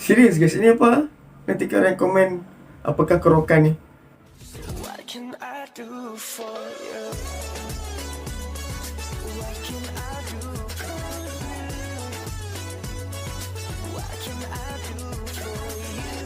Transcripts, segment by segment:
Serius guys, ini apa? Nanti kalian komen apakah kerokan nih. What can I do for you? What can I do for you? What can I do for you?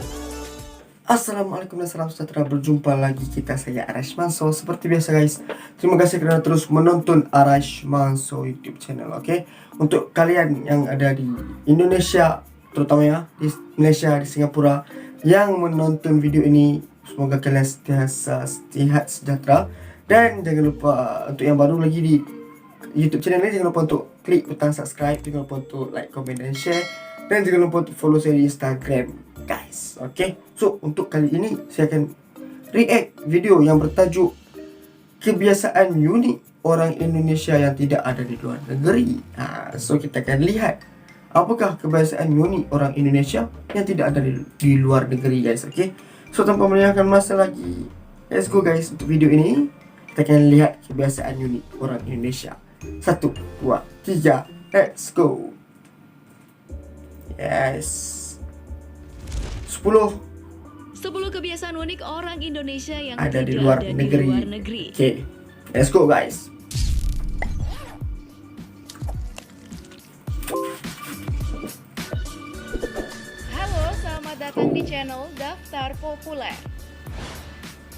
Assalamualaikum dan salam sejahtera. Berjumpa lagi saya Arash Manso. Seperti biasa guys, terima kasih karena terus menonton Arash Manso YouTube channel. Oke, untuk kalian yang ada di Indonesia, terutama ya di Malaysia, di Singapura, yang menonton video ini, semoga kalian sehat sejahtera. Dan jangan lupa untuk yang baru lagi di YouTube channel ini, jangan lupa untuk klik butang subscribe, jangan lupa untuk like, comment, dan share, dan jangan lupa untuk follow saya di Instagram guys. Oke, so untuk kali ini saya akan react video yang bertajuk kebiasaan unik orang Indonesia yang tidak ada di luar negeri. So kita akan lihat apakah kebiasaan unik orang Indonesia yang tidak ada di luar negeri guys. Oke, so tanpa melengahkan masa lagi, let's go guys. Untuk video ini kita akan lihat kebiasaan unik orang Indonesia. 1, 2, 3, let's go. Yes. 10 kebiasaan unik orang Indonesia yang ada tidak di luar ada negeri. di luar negeri. Oke, let's go guys. Halo, selamat datang di channel Daftar Populer.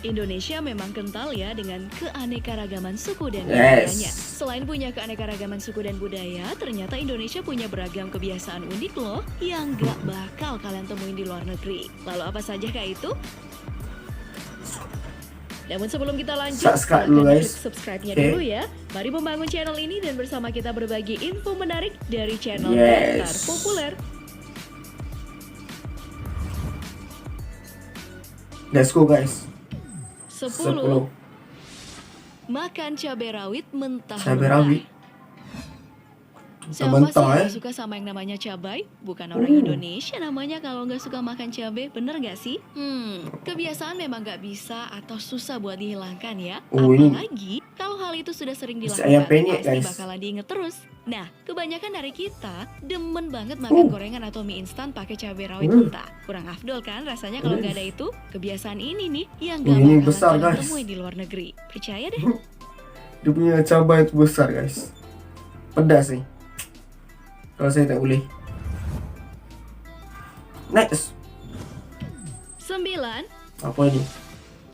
Indonesia memang kental ya dengan keanekaragaman suku dan budayanya. Selain punya keanekaragaman suku dan budaya, ternyata Indonesia punya beragam kebiasaan unik loh yang gak bakal kalian temuin di luar negeri. Lalu apa saja kah itu? Namun sebelum kita lanjut, Subscribe dulu, silahkan guys. klik subscribe-nya Oke. dulu ya. Mari membangun channel ini dan bersama kita berbagi info menarik dari channel Yes. Daftar Populer. Let's go guys. 10. Makan cabai rawit mentah. Cabai rawit. Siapa Mentah, sih yang eh? gak suka sama yang namanya cabai? Bukan orang Indonesia namanya kalau nggak suka makan cabai, bener gak sih? Kebiasaan memang gak bisa atau susah buat dihilangkan ya. Ini Apalagi kalau hal itu sudah sering ayam dilakukan, penyet, pasti guys. bakalan diinget terus. Nah, kebanyakan dari kita demen banget makan gorengan atau mie instan pakai cabai rawit mentah. Kurang afdol kan rasanya kalau nggak ada itu? Kebiasaan ini nih yang gak Ini bakalan besar, kalian guys. temuin di luar negeri. Percaya deh. Dia punya cabai itu besar guys. Pedas sih. Kalau saya tak boleh. Next. 9. Apa ini?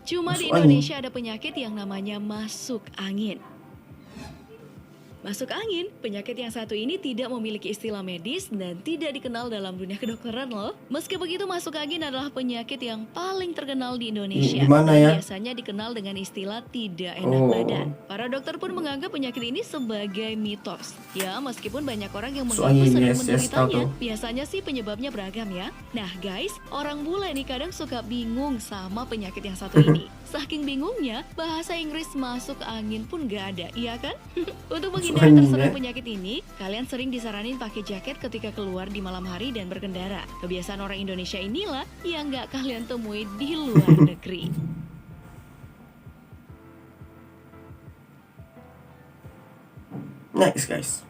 Cuma Masuk di angin. Indonesia ada penyakit yang namanya masuk angin. Masuk angin, penyakit yang satu ini tidak memiliki istilah medis dan tidak dikenal dalam dunia kedokteran loh. Meski begitu, masuk angin adalah penyakit yang paling terkenal di Indonesia. Gimana ya? Dan biasanya dikenal dengan istilah tidak enak badan. Para dokter pun menganggap penyakit ini sebagai mitos. Ya, meskipun banyak orang yang Masuk mengaku angin, sering yes, tahu menderitanya, tuh. biasanya sih penyebabnya beragam ya. Nah guys, orang bule nih kadang suka bingung sama penyakit yang satu ini. Saking bingungnya, bahasa Inggris masuk angin pun gak ada, iya kan? Untuk menghindari angin, terserang ya. penyakit ini, kalian sering disaranin pakai jaket ketika keluar di malam hari dan berkendara. Kebiasaan orang Indonesia inilah yang gak kalian temui di luar negeri. Next guys.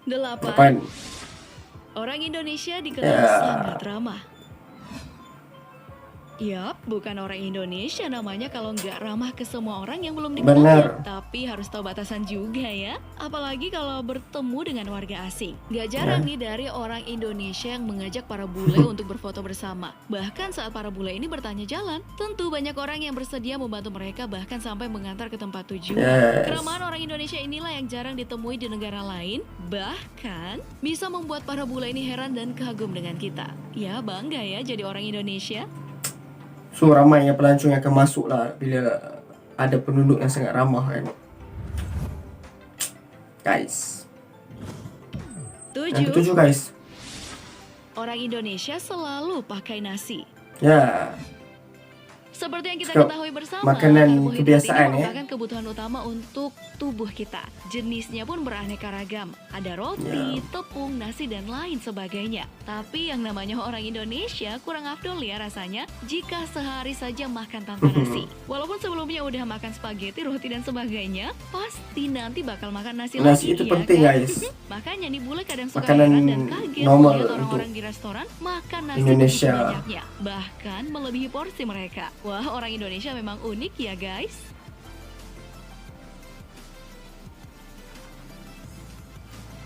8. 8. Orang Indonesia dikenal Ya. sangat ramah. Yap, bukan orang Indonesia namanya kalau nggak ramah ke semua orang yang belum dikenal Benar. ya. Tapi harus tahu batasan juga ya. Apalagi kalau bertemu dengan warga asing. Gak jarang nih dari orang Indonesia yang mengajak para bule untuk berfoto bersama. Bahkan saat para bule ini bertanya jalan, tentu banyak orang yang bersedia membantu mereka bahkan sampai mengantar ke tempat tujuan. Yes. Keramahan orang Indonesia inilah yang jarang ditemui di negara lain. Bahkan bisa membuat para bule ini heran dan kagum dengan kita. Ya bangga ya jadi orang Indonesia. So ramainya pelancong yang akan masuk lah bila ada penduduk yang sangat ramah kan. Guys. Yang 7. ketujuh guys. Orang Indonesia selalu pakai nasi. Ya. Seperti yang kita Suka ketahui bersama, makanan karbohidrat kebiasaan, ini ya. merupakan kebutuhan utama untuk tubuh kita. Jenisnya pun beraneka ragam. Ada roti, Ya. tepung, nasi, dan lain sebagainya. Tapi yang namanya orang Indonesia kurang afdol ya rasanya jika sehari saja makan tanpa nasi. Walaupun sebelumnya udah makan spaghetti, roti, dan sebagainya, pasti nanti bakal makan nasi lagi. Nasi itu ya penting, kan? guys. Makanya nih bule kadang suka Makanan heran dan kaget normal melihat untuk orang-orang di restoran makan nasi Indonesia. begitu banyaknya, bahkan melebihi porsi mereka. Wah, orang Indonesia memang unik ya guys.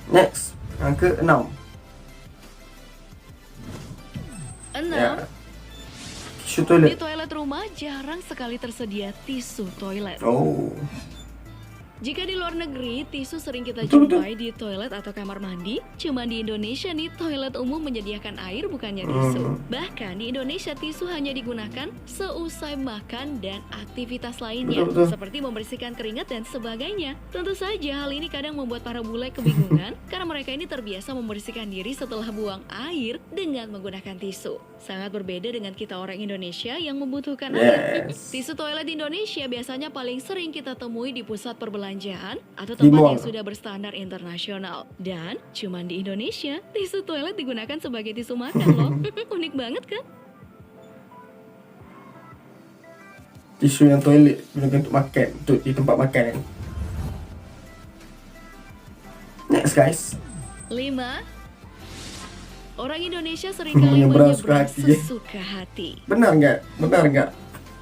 Next, yang ke-6. 6. Ya. Tisu Di toilet. toilet rumah jarang sekali tersedia tisu toilet. Oh. Jika di luar negeri, tisu sering kita Betul, jumpai di toilet atau kamar mandi. Cuman di Indonesia nih, toilet umum menyediakan air bukannya tisu. Bahkan di Indonesia, tisu hanya digunakan seusai makan dan aktivitas lainnya. Betul. Seperti membersihkan keringat dan sebagainya. Tentu saja hal ini kadang membuat para bule kebingungan karena mereka ini terbiasa membersihkan diri setelah buang air dengan menggunakan tisu. Sangat berbeda dengan kita orang Indonesia yang membutuhkan air. Yes. Tisu toilet di Indonesia biasanya paling sering kita temui di pusat perbelanjaan atau Di tempat mall. yang sudah berstandar internasional. Dan cuman di Indonesia, tisu toilet digunakan sebagai tisu makan loh. Unik banget kan? Tisu yang toilet gunakan untuk makan, untuk di tempat makan kan. Next guys. 5. Orang Indonesia seringkali Menyeberang menyeberang suka hati, ya. sesuka hati. Benar nggak? Benar nggak?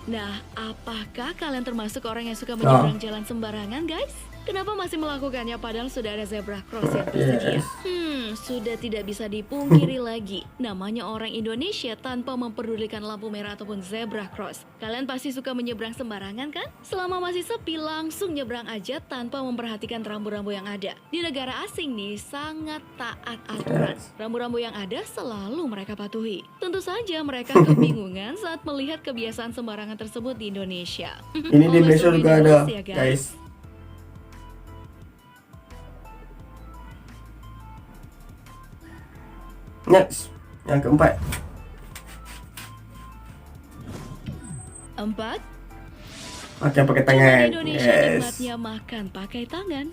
Nah, apakah kalian termasuk orang yang suka menyeberang jalan sembarangan, guys? Kenapa masih melakukannya padahal sudah ada zebra cross yang tersedia? Yes. Sudah tidak bisa dipungkiri lagi. Namanya orang Indonesia tanpa memperdulikan lampu merah ataupun zebra cross. Kalian pasti suka menyeberang sembarangan kan? Selama masih sepi, langsung nyebrang aja tanpa memperhatikan rambu-rambu yang ada. Di negara asing nih, sangat taat aturan. Rambu-rambu yang ada selalu mereka patuhi. Tentu saja mereka kebingungan saat melihat kebiasaan sembarangan tersebut di Indonesia. Ini di Oleh Indonesia survei juga The ada, Rules ya, guys. Next, yang keempat. 4. Makan pakai Cuma tangan. di Indonesia Yes. nikmatnya makan pakai tangan.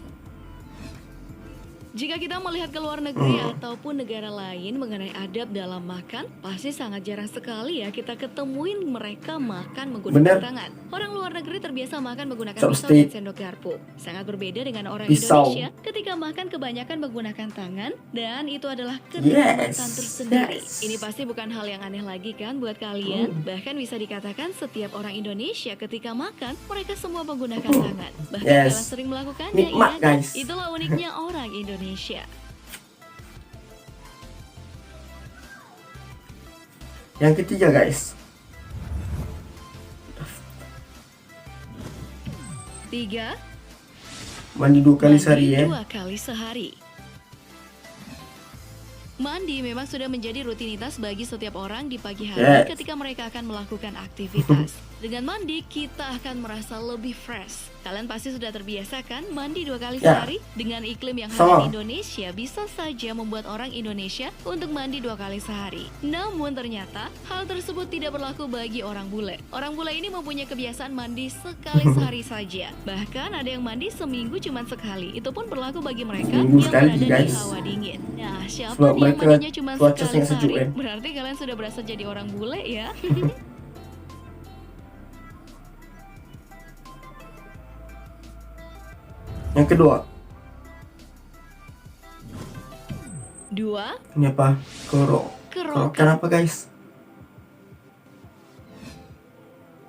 Jika kita melihat ke luar negeri ataupun negara lain mengenai adab dalam makan, pasti sangat jarang sekali ya kita ketemuin mereka makan menggunakan Bener. tangan. Orang luar negeri terbiasa makan menggunakan pisau Chopstick. dan sendok garpu. Sangat berbeda dengan orang Pisau. Indonesia ketika makan kebanyakan menggunakan tangan, dan itu adalah kenikmatan Yes. tersendiri. Yes. Ini pasti bukan hal yang aneh lagi kan buat kalian? Bahkan bisa dikatakan setiap orang Indonesia ketika makan, mereka semua menggunakan tangan. Bahkan Yes. kalian sering melakukannya, Nikmat, iya kan? guys. Itulah uniknya orang Indonesia. Yang ketiga guys. 3. Mandi 2 kali sehari ya. 2 kali sehari. Mandi memang sudah menjadi rutinitas bagi setiap orang di pagi hari Yes. ketika mereka akan melakukan aktivitas. Dengan mandi, kita akan merasa lebih fresh. Kalian pasti sudah terbiasa kan mandi 2 kali Ya. sehari? Dengan iklim yang Sama. hangat di Indonesia, bisa saja membuat orang Indonesia untuk mandi 2 kali sehari. Namun ternyata, hal tersebut tidak berlaku bagi orang bule. Orang bule ini mempunyai kebiasaan mandi sekali sehari saja. Bahkan ada yang mandi seminggu cuma sekali. Itu pun berlaku bagi mereka Seminggu yang sekali, berada di guys. hawa dingin. Nah, siapa Sebab nih yang mereka mandinya cuma cuaca sekali sangat sejuk, sehari? kan? Berarti kalian sudah berasa jadi orang bule ya. Yang kedua. 2. Ini apa? Kerokan apa guys?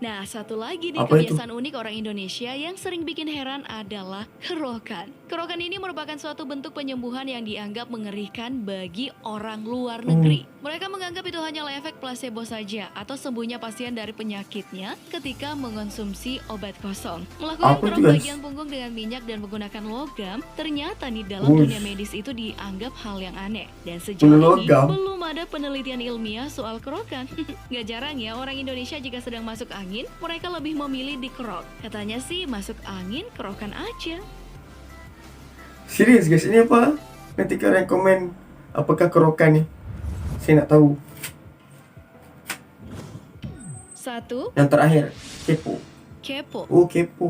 Nah, satu lagi nih Apa itu? kebiasaan unik orang Indonesia yang sering bikin heran adalah kerokan. Kerokan ini merupakan suatu bentuk penyembuhan yang dianggap mengerikan bagi orang luar negeri. Mereka menganggap itu hanyalah efek placebo saja atau sembuhnya pasien dari penyakitnya ketika mengonsumsi obat kosong. Melakukan Apa itu, kerok guys? bagian punggung dengan minyak dan menggunakan logam, ternyata nih dalam Wush. dunia medis itu dianggap hal yang aneh. Dan sejauh ini Logam? belum ada penelitian ilmiah soal kerokan. Gak jarang ya orang Indonesia jika sedang masuk angin, mereka lebih memilih dikerok. Katanya sih masuk angin, kerokan aja. Serius guys, ini apa? Nanti kalian komen apakah kerokan nih? Saya nak tahu. 1. 1. Yang terakhir, kepo. Kepo. Oh, kepo.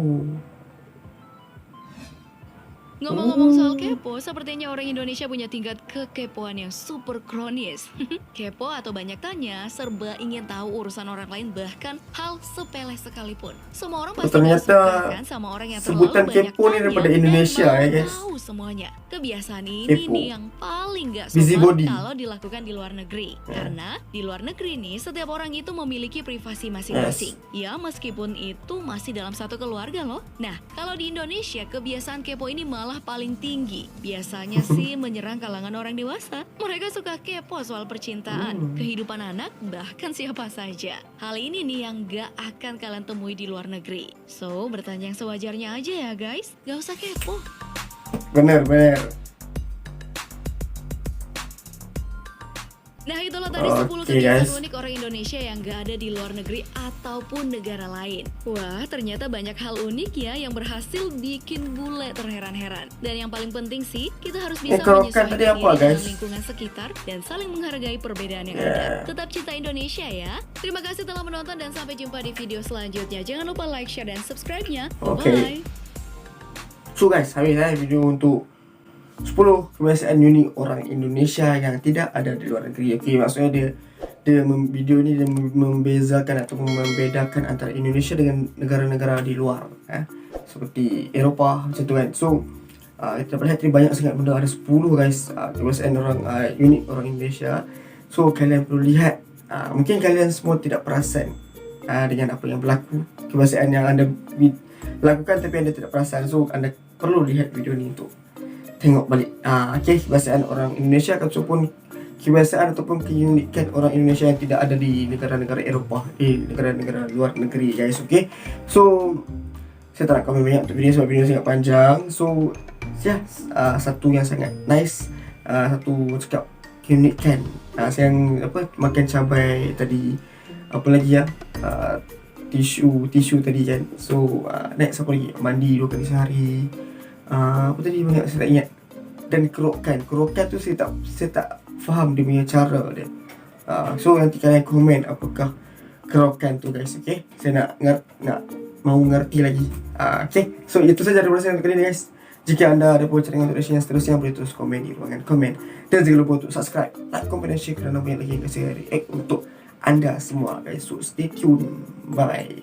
Ngomong-ngomong soal kepo, sepertinya orang Indonesia punya tingkat kekepoan yang super kronis. Kepo atau banyak tanya, serba ingin tahu urusan orang lain, bahkan hal sepele sekalipun. Semua orang pasti Ternyata suka kan sama orang yang terlalu sebutan banyak kepo nih tanya daripada dan Indonesia mau ya, guys. tahu semuanya. Kebiasaan ini Kepo. nih yang paling gak Busybody. sopan kalau dilakukan di luar negeri. Karena di luar negeri nih, setiap orang itu memiliki privasi masing-masing. Ya, meskipun itu masih dalam satu keluarga loh. Nah, kalau di Indonesia, kebiasaan kepo ini malah paling tinggi. Biasanya sih menyerang kalangan orang dewasa. Mereka suka kepo soal percintaan, kehidupan anak, bahkan siapa saja. Hal ini nih yang gak akan kalian temui di luar negeri. So, bertanya yang sewajarnya aja ya guys. Gak usah kepo. Bener. Nah, itulah tadi 10 Oke, kebiasaan guys. unik orang Indonesia yang gak ada di luar negeri ataupun negara lain. Wah, ternyata banyak hal unik ya yang berhasil bikin bule terheran-heran. Dan yang paling penting sih, kita harus bisa kerokan menyesuaikan tadi diri apa, dengan guys? lingkungan sekitar dan saling menghargai perbedaan yang ada. Tetap cinta Indonesia ya. Terima kasih telah menonton dan sampai jumpa di video selanjutnya. Jangan lupa like, share, dan subscribe-nya. Oke. Bye-bye. So guys, habis video untuk 10 kebiasaan unik orang Indonesia yang tidak ada di luar negeri. Oke, maksudnya video ini dia membezakan atau membedakan antara Indonesia dengan negara-negara di luar, seperti Eropah macam tu kan. So kita lihat ini banyak sangat benda, ada 10 guys, kebiasaan orang unik orang Indonesia. So kalian perlu lihat, mungkin kalian semua tidak perasan dengan apa yang berlaku, kebiasaan yang anda lakukan tapi anda tidak perasan. So anda perlu lihat video ini untuk tengok balik kebiasaan orang Indonesia ataupun kebiasaan ataupun keunikan orang Indonesia yang tidak ada di negara-negara Eropah, negara-negara luar negeri guys. Okay, so saya tak nak komen banyak untuk video sebab video sangat panjang. So satu yang sangat nice, satu cakap keunikan, yang makan cabai tadi, apa lagi tisu tadi kan. So next apa lagi, mandi 2 kali sehari, apa tadi banyak saya tak ingat. Dan kerokan tu saya tak faham dia punya cara dia. So nanti kalian komen apakah kerokan tu guys. Okay, saya nak mau ngerti lagi. Okay, so itu saja daripada saya kali ini guys. Jika anda ada bocoran untuk reaction yang seterusnya, boleh terus komen di ruangan komen. Dan jangan lupa untuk subscribe, like, komen, dan share kerana banyak lagi yang kasih react untuk anda semua guys. So stay tune, bye.